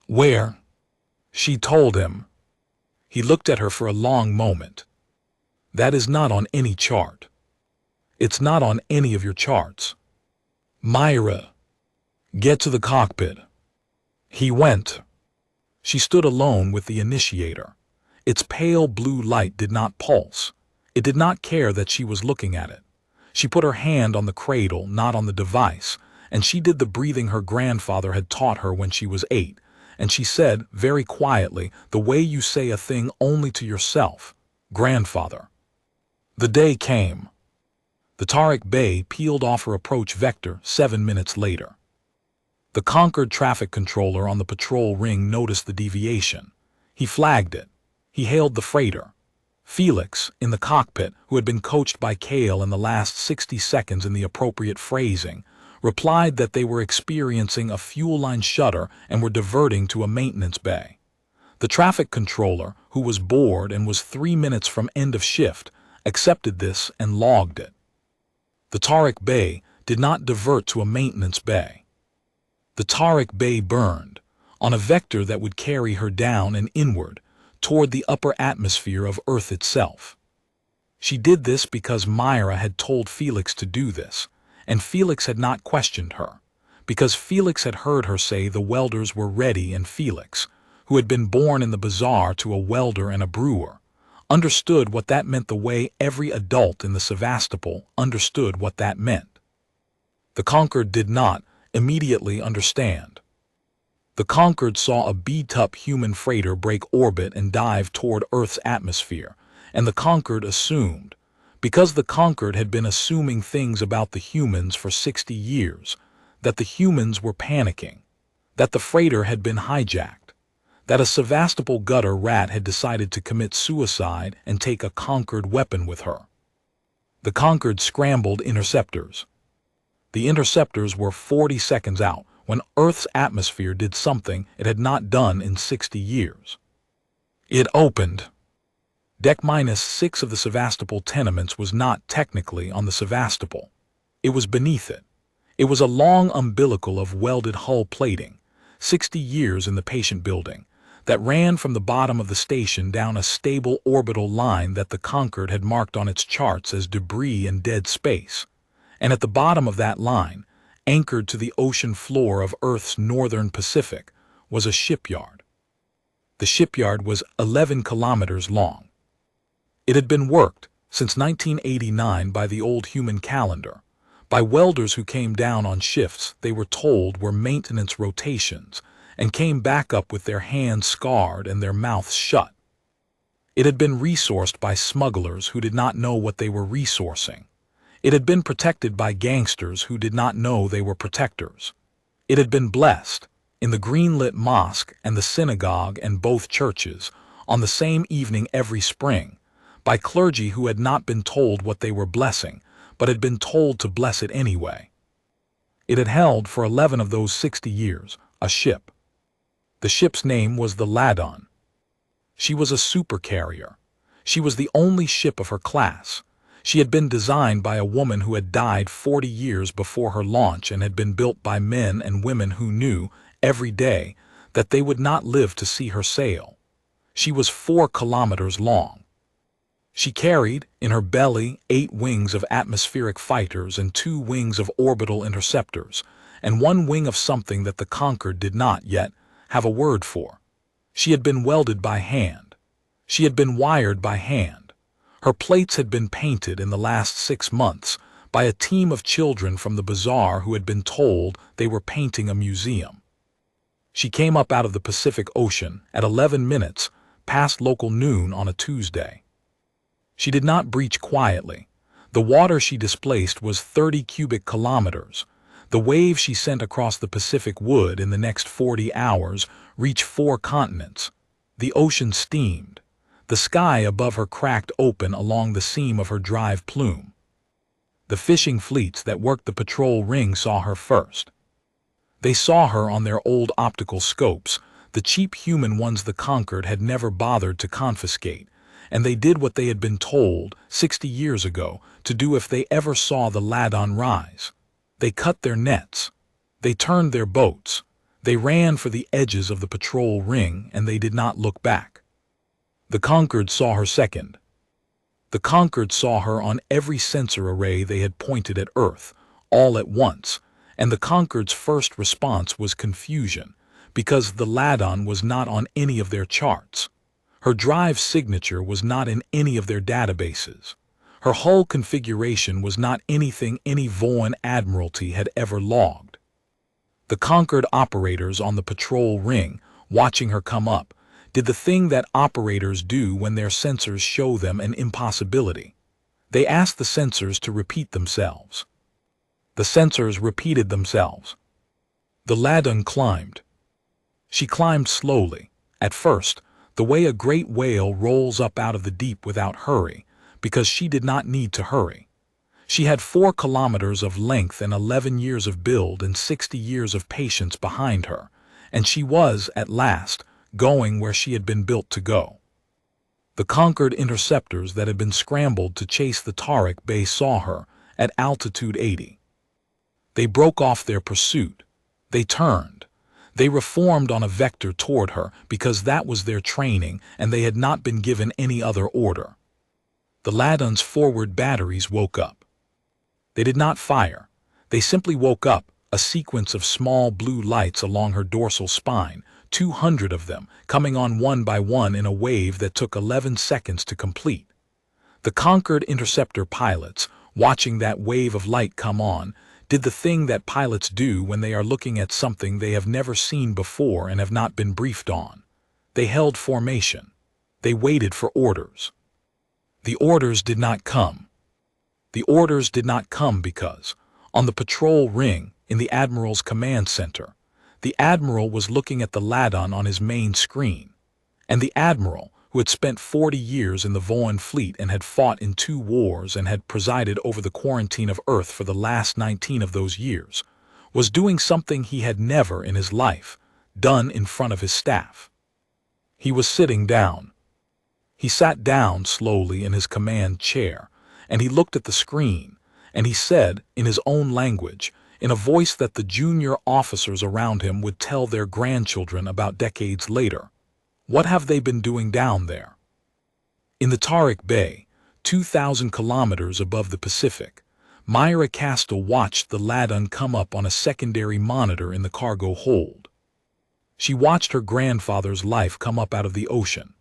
"Where?" She told him. He looked at her for a long moment. "That is not on any chart. It's not on any of your charts." "Myra." "Get to the cockpit." He went. She stood alone with the initiator. Its pale blue light did not pulse. It did not care that she was looking at it. She put her hand on the cradle, not on the device, and she did the breathing her grandfather had taught her when she was 8, and she said, very quietly, the way you say a thing only to yourself, Grandfather. The day came. The Tariq Bey peeled off her approach vector 7 minutes later. The Concord traffic controller on the patrol ring noticed the deviation. He flagged it. He hailed the freighter. Felix, in the cockpit, who had been coached by Cale in the last 60 seconds in the appropriate phrasing, replied that they were experiencing a fuel line shudder and were diverting to a maintenance bay. The traffic controller, who was bored and was 3 minutes from end of shift, accepted this and logged it. The Tariq Bey did not divert to a maintenance bay. The Tariq Bey burned, on a vector that would carry her down and inward, toward the upper atmosphere of Earth itself. She did this because Myra had told Felix to do this, and Felix had not questioned her, because Felix had heard her say the welders were ready, and Felix, who had been born in the bazaar to a welder and a brewer, understood what that meant the way every adult in the Sevastopol understood what that meant. The Concord did not immediately understand. The Concord saw a beat-up human freighter break orbit and dive toward Earth's atmosphere, and the Concord assumed, because the Concord had been assuming things about the humans for 60 years, that the humans were panicking, that the freighter had been hijacked, that a Sevastopol gutter rat had decided to commit suicide and take a Concord weapon with her. The Concord scrambled interceptors. The interceptors were 40 seconds out when Earth's atmosphere did something it had not done in 60 years. It opened. Deck -6 of the Sevastopol tenements was not technically on the Sevastopol. It was beneath it. It was a long umbilical of welded hull plating, 60 years in the patient building, that ran from the bottom of the station down a stable orbital line that the Concord had marked on its charts as debris and dead space. And at the bottom of that line, anchored to the ocean floor of Earth's northern Pacific, was a shipyard. The shipyard was 11 kilometers long. It had been worked since 1989 by the old human calendar, by welders who came down on shifts they were told were maintenance rotations, and came back up with their hands scarred and their mouths shut. It had been resourced by smugglers who did not know what they were resourcing. It had been protected by gangsters who did not know they were protectors. It had been blessed, in the green-lit mosque and the synagogue and both churches, on the same evening every spring, by clergy who had not been told what they were blessing, but had been told to bless it anyway. It had held for 11 of those 60 years a ship. The ship's name was the Ladon. She was a supercarrier. She was the only ship of her class. She had been designed by a woman who had died 40 years before her launch and had been built by men and women who knew, every day, that they would not live to see her sail. She was 4 kilometers long. She carried, in her belly, 8 wings of atmospheric fighters and 2 wings of orbital interceptors, and 1 wing of something that the Concord did not yet have a word for. She had been welded by hand. She had been wired by hand. Her plates had been painted in the last 6 months by a team of children from the bazaar who had been told they were painting a museum. She came up out of the Pacific Ocean at 11 minutes past local noon on a Tuesday. She did not breach quietly. The water she displaced was 30 cubic kilometers. The wave she sent across the Pacific would, in the next 40 hours, reach 4 continents. The ocean steamed. The sky above her cracked open along the seam of her drive plume. The fishing fleets that worked the patrol ring saw her first. They saw her on their old optical scopes, the cheap human ones the Concord had never bothered to confiscate, and they did what they had been told 60 years ago to do if they ever saw the Ladon rise. They cut their nets. They turned their boats. They ran for the edges of the patrol ring, and they did not look back. The Concord saw her second. The Concord saw her on every sensor array they had pointed at Earth, all at once, and the Concord's first response was confusion, because the Ladon was not on any of their charts. Her drive signature was not in any of their databases. Her hull configuration was not anything any Voan Admiralty had ever logged. The Concord operators on the patrol ring, watching her come up, did the thing that operators do when their sensors show them an impossibility. They asked the sensors to repeat themselves. The sensors repeated themselves. The Ladun climbed. She climbed slowly. At first, the way a great whale rolls up out of the deep without hurry, because she did not need to hurry. She had 4 kilometers of length and 11 years of build and 60 years of patience behind her, and she was, at last, going where she had been built to go. The conquered interceptors that had been scrambled to chase the Tariq Bey saw her, at altitude 80. They broke off their pursuit. They turned. They reformed on a vector toward her because that was their training and they had not been given any other order. The Ladun's forward batteries woke up. They did not fire. They simply woke up, a sequence of small blue lights along her dorsal spine, 200 of them, coming on one by one in a wave that took 11 seconds to complete. The conquered interceptor pilots, watching that wave of light come on, did the thing that pilots do when they are looking at something they have never seen before and have not been briefed on. They held formation. They waited for orders. The orders did not come. The orders did not come because, on the patrol ring in the Admiral's command center, the Admiral was looking at the Ladun on his main screen, and the Admiral, who had spent 40 years in the Voan fleet and had fought in 2 wars and had presided over the quarantine of Earth for the last 19 of those years, was doing something he had never in his life done in front of his staff. He was sitting down. He sat down slowly in his command chair, and he looked at the screen, and he said, in his own language, in a voice that the junior officers around him would tell their grandchildren about decades later, "What have they been doing down there?" In the Tariq Bey, 2,000 kilometers above the Pacific, Myra Castle watched the Ladun come up on a secondary monitor in the cargo hold. She watched her grandfather's life come up out of the ocean.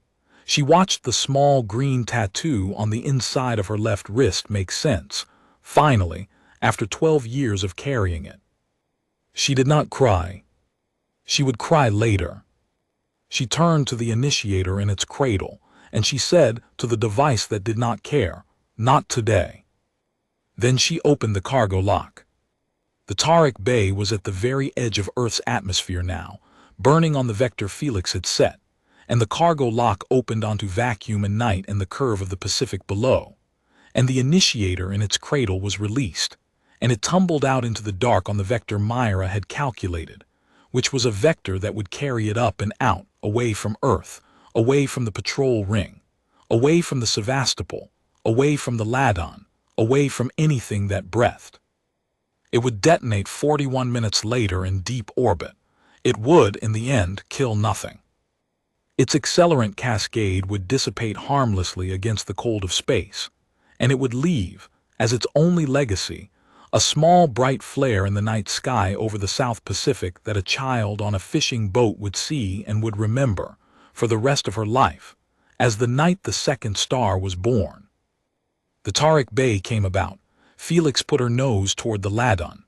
She watched the small green tattoo on the inside of her left wrist make sense, finally, after 12 years of carrying it. She did not cry. She would cry later. She turned to the initiator in its cradle, and she said to the device that did not care, "Not today." Then she opened the cargo lock. The Tariq Bey was at the very edge of Earth's atmosphere now, burning on the vector Felix had set, and the cargo lock opened onto vacuum and night and the curve of the Pacific below, and the initiator in its cradle was released, and it tumbled out into the dark on the vector Myra had calculated, which was a vector that would carry it up and out, away from Earth, away from the patrol ring, away from the Sevastopol, away from the Ladun, away from anything that breathed. It would detonate 41 minutes later in deep orbit. It would, in the end, kill nothing. Its accelerant cascade would dissipate harmlessly against the cold of space, and it would leave, as its only legacy, a small bright flare in the night sky over the South Pacific that a child on a fishing boat would see and would remember, for the rest of her life, as the night the second star was born. The Tariq Bey came about. Felix put her nose toward the Ladun.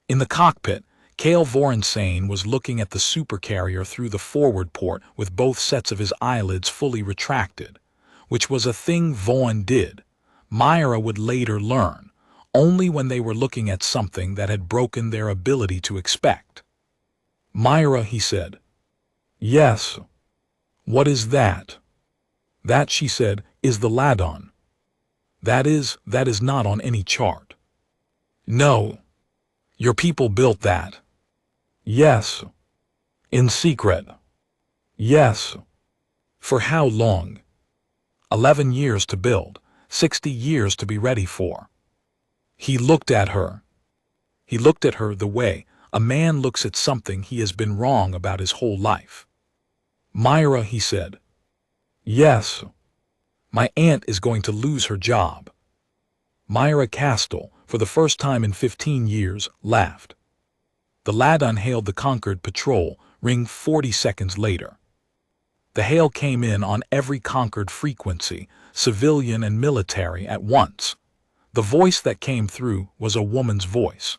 In the cockpit, Cale Vorensane was looking at the Supercarrier through the forward port with both sets of his eyelids fully retracted, which was a thing Voan did. Myra would later learn, only when they were looking at something that had broken their ability to expect. "Myra," he said. "Yes." "What is that?" "That," she said, "is the Ladun." That is not on any chart." "No. Your people built that." "Yes." "In secret." "Yes." "For how long?" 11 years to build, 60 years to be ready for. He looked at her. He looked at her the way a man looks at something he has been wrong about his whole life. "Myra," he said. "Yes." "My aunt is going to lose her job." Myra Castle, for the first time in 15 years, laughed. The Ladun hailed the conquered patrol ring 40 seconds later. The hail came in on every conquered frequency, civilian and military, at once. The voice that came through was a woman's voice.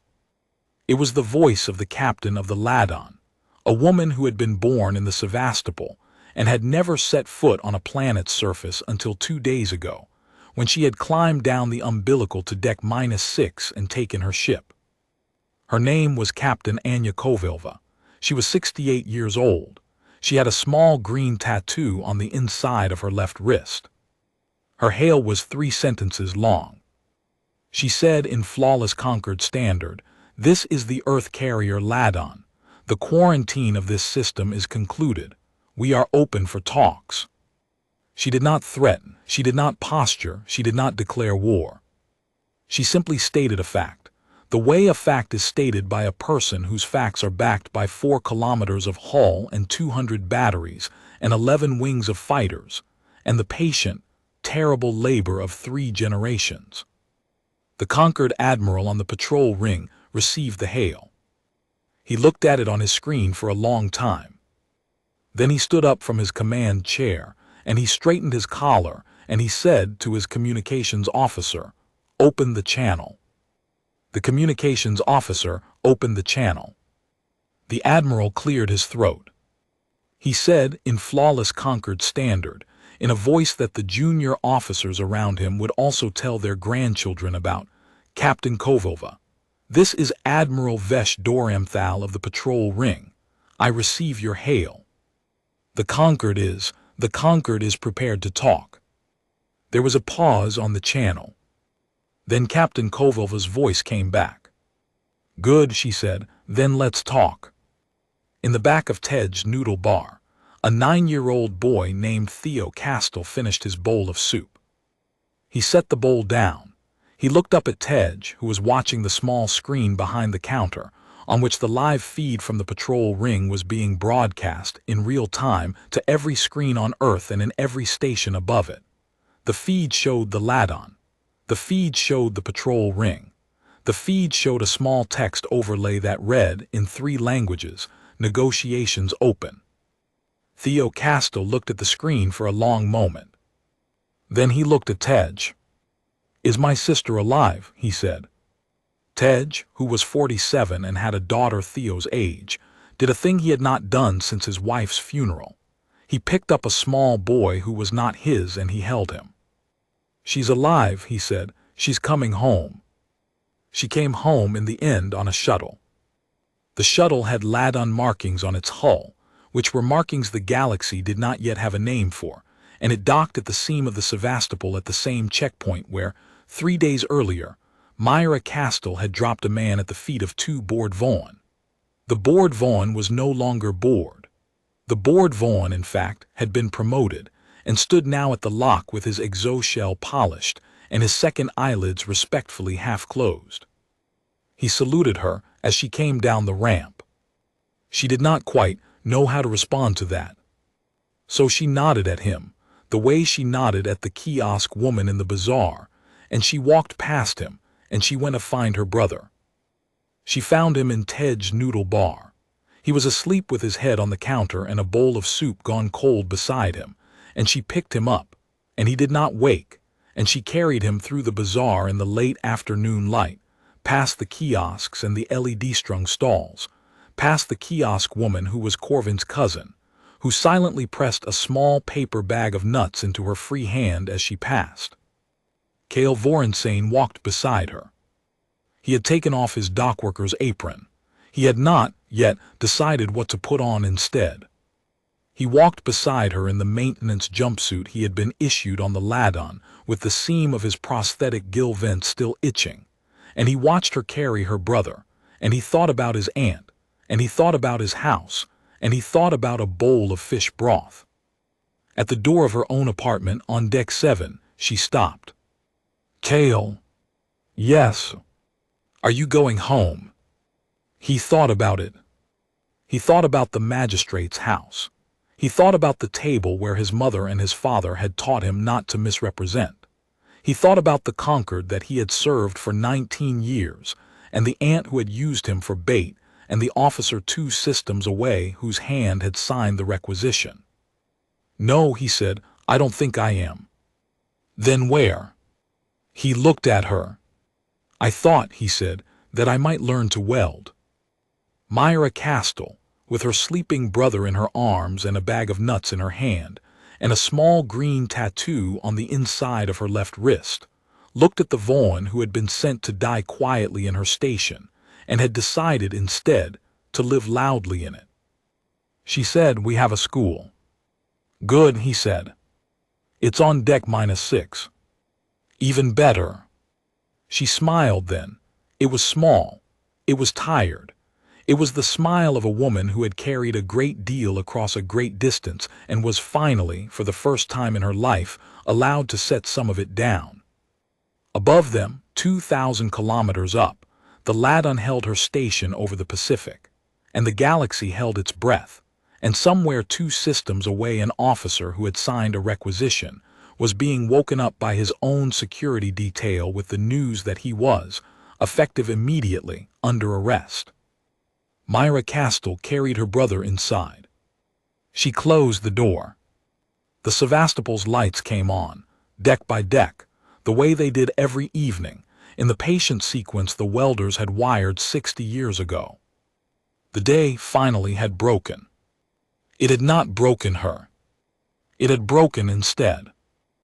It was the voice of the captain of the Ladun, a woman who had been born in the Sevastopol and had never set foot on a planet's surface until 2 days ago, when she had climbed down the umbilical to deck -6 and taken her ship. Her name was Captain Anya Kovalva. She was 68 years old. She had a small green tattoo on the inside of her left wrist. Her hail was 3 sentences long. She said in flawless Concord standard, "This is the Earth carrier Ladon. The quarantine of this system is concluded. We are open for talks." She did not threaten, she did not posture, she did not declare war. She simply stated a fact, the way a fact is stated by a person whose facts are backed by 4 kilometers of hull and 200 batteries and 11 wings of fighters, and the patient, terrible labor of 3 generations. The Concord admiral on the patrol ring received the hail. He looked at it on his screen for a long time. Then he stood up from his command chair, and he straightened his collar, and he said to his communications officer, "Open the channel." The communications officer opened the channel. The admiral cleared his throat. He said, in flawless Concord standard, in a voice that the junior officers around him would also tell their grandchildren about, "Captain Kovalva, this is Admiral Vesh Doramthal of the patrol ring. I receive your hail. The Concord is prepared to talk." There was a pause on the channel. Then Captain Kovalva's voice came back. "Good," she said, "then let's talk." In the back of Ted's noodle bar, a 9-year-old boy named Theo Castell finished his bowl of soup. He set the bowl down. He looked up at Tej, who was watching the small screen behind the counter, on which the live feed from the patrol ring was being broadcast in real time to every screen on Earth and in every station above it. The feed showed the Ladon. The feed showed the patrol ring. The feed showed a small text overlay that read, in 3 languages, "Negotiations open." Theo Castell looked at the screen for a long moment. Then he looked at Tej. "Is my sister alive?" he said. Tej, who was 47 and had a daughter Theo's age, did a thing he had not done since his wife's funeral. He picked up a small boy who was not his and he held him. "She's alive," he said. "She's coming home." She came home in the end on a shuttle. The shuttle had Ladon markings on its hull, which were markings the galaxy did not yet have a name for, and it docked at the seam of the Sevastopol at the same checkpoint where, 3 days earlier, Myra Castell had dropped a man at the feet of 2 Board Vaughan. The Board Vaughan was no longer bored. The Board Vaughan, in fact, had been promoted, and stood now at the lock with his exoshell polished and his second eyelids respectfully half-closed. He saluted her as she came down the ramp. She did not quite know how to respond to that. So she nodded at him, the way she nodded at the kiosk woman in the bazaar, and she walked past him, and she went to find her brother. She found him in Ted's noodle bar. He was asleep with his head on the counter and a bowl of soup gone cold beside him, and she picked him up, and he did not wake, and she carried him through the bazaar in the late afternoon light, past the kiosks and the LED-strung stalls, past the kiosk woman who was Corvin's cousin, who silently pressed a small paper bag of nuts into her free hand as she passed. Cale Vorensane walked beside her. He had taken off his dockworker's apron. He had not, yet, decided what to put on instead. He walked beside her in the maintenance jumpsuit he had been issued on the Ladon, with the seam of his prosthetic gill vent still itching, and he watched her carry her brother, and he thought about his aunt, and he thought about his house, and he thought about a bowl of fish broth. At the door of her own apartment on deck 7, she stopped. "Cale." "Yes." "Are you going home?" He thought about it. He thought about the magistrate's house. He thought about the table where his mother and his father had taught him not to misrepresent. He thought about the Concord that he had served for 19 years, and the aunt who had used him for bait, and the officer 2 systems away whose hand had signed the requisition. "No," he said, "I don't think I am." "Then where?" He looked at her. "I thought," he said, "that I might learn to weld." Myra Castell, with her sleeping brother in her arms and a bag of nuts in her hand, and a small green tattoo on the inside of her left wrist, looked at the Vaughn who had been sent to die quietly in her station and had decided instead to live loudly in it. She said, "We have a school." "Good," he said. "It's on deck -6. "Even better." She smiled then. It was small. It was tired. It was the smile of a woman who had carried a great deal across a great distance and was finally, for the first time in her life, allowed to set some of it down. Above them, 2,000 kilometers up, the Ladon held her station over the Pacific, and the galaxy held its breath, and somewhere 2 systems away an officer who had signed a requisition was being woken up by his own security detail with the news that he was, effective immediately, under arrest. Myra Castell carried her brother inside. She closed the door. The Sevastopol's lights came on, deck by deck, the way they did every evening, in the patient sequence the welders had wired 60 years ago. The day finally had broken. It had not broken her. It had broken instead.